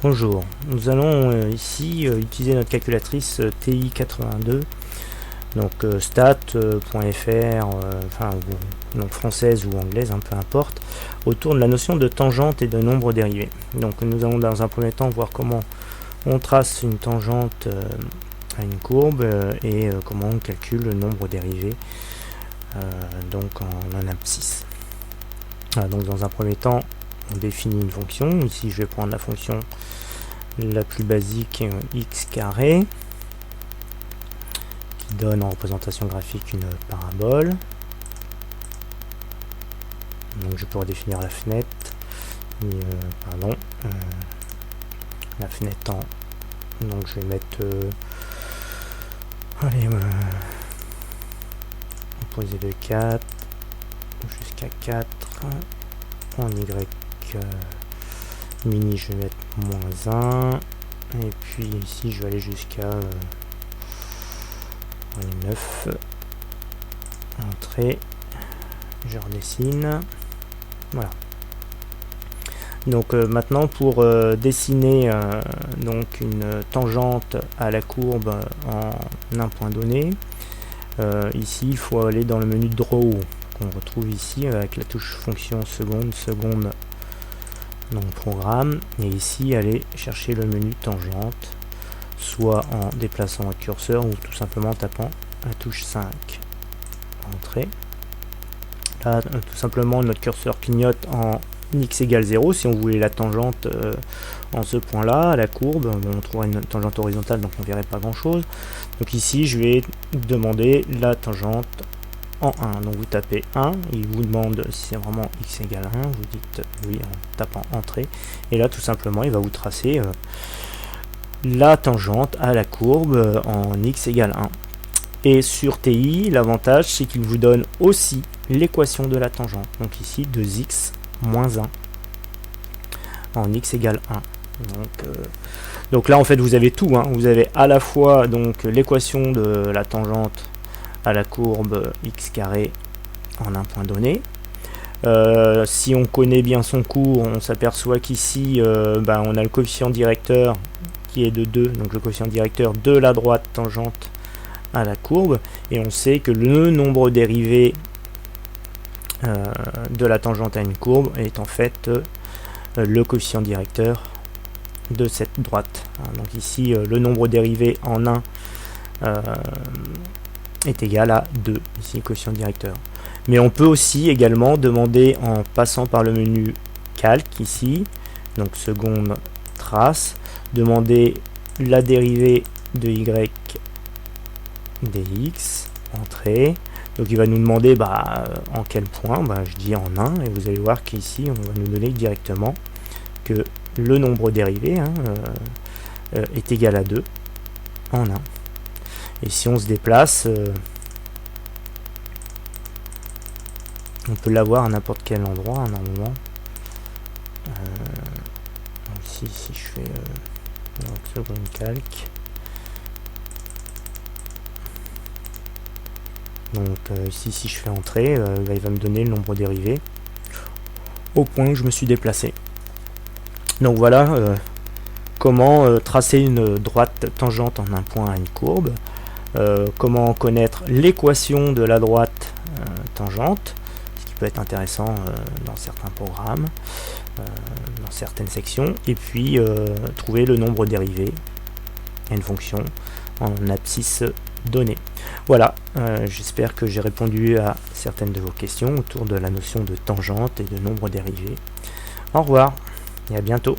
Bonjour, nous allons ici utiliser notre calculatrice TI82, donc stat.fr, enfin donc française ou anglaise, peu importe, autour de la notion de tangente et de nombre dérivé. Donc nous allons dans un premier temps voir comment on trace une tangente à une courbe et comment on calcule le nombre dérivé donc en un abscisse. Voilà, donc dans un premier temps, on définit une fonction. Ici je vais prendre la fonction la plus basique, x carré, qui donne en représentation graphique une parabole. Donc je pourrais définir la fenêtre, la fenêtre en, donc je vais mettre opposé de 4 jusqu'à 4 en y mini, je vais mettre -1, et puis ici je vais aller jusqu'à 9. Entrée, je redessine. Voilà. Donc maintenant, pour dessiner donc une tangente à la courbe en un point donné, ici il faut aller dans le menu Draw qu'on retrouve ici avec la touche fonction seconde donc programme, et ici aller chercher le menu tangente, soit en déplaçant votre curseur ou tout simplement tapant la touche 5. Entrée. Là tout simplement notre curseur clignote en x égale 0 si on voulait la tangente en ce point là à la courbe. On trouverait une tangente horizontale, donc on verrait pas grand chose. Donc ici je vais demander la tangente en 1, donc vous tapez 1, il vous demande si c'est vraiment x égale 1, vous dites oui en tapant entrée, et là tout simplement il va vous tracer la tangente à la courbe en x égale 1. Et sur TI, l'avantage c'est qu'il vous donne aussi l'équation de la tangente, donc ici 2x moins 1 en x égale 1. Donc là en fait vous avez tout, vous avez à la fois donc l'équation de la tangente à la courbe x carré en un point donné. Si on connaît bien son cours, on s'aperçoit qu'ici on a le coefficient directeur qui est de 2, donc le coefficient directeur de la droite tangente à la courbe, et on sait que le nombre dérivé de la tangente à une courbe est en fait le coefficient directeur de cette droite. Donc ici le nombre dérivé en 1 est égal à 2, ici le coefficient directeur. Mais on peut aussi également demander en passant par le menu calque ici, donc seconde trace, demander la dérivée de y dx, entrée. Donc il va nous demander en quel point, je dis en 1, et vous allez voir qu'ici on va nous donner directement que le nombre dérivé est égal à 2 en 1. Et si on se déplace, on peut l'avoir à n'importe quel endroit normalement. Ici, si je fais seconde calque, donc ici si je fais entrée, il va me donner le nombre dérivé au point où je me suis déplacé. Donc voilà comment tracer une droite tangente en un point à une courbe. Comment connaître l'équation de la droite tangente, ce qui peut être intéressant dans certains programmes, dans certaines sections, et puis trouver le nombre dérivé à une fonction en abscisse donnée. Voilà, j'espère que j'ai répondu à certaines de vos questions autour de la notion de tangente et de nombre dérivé. Au revoir et à bientôt.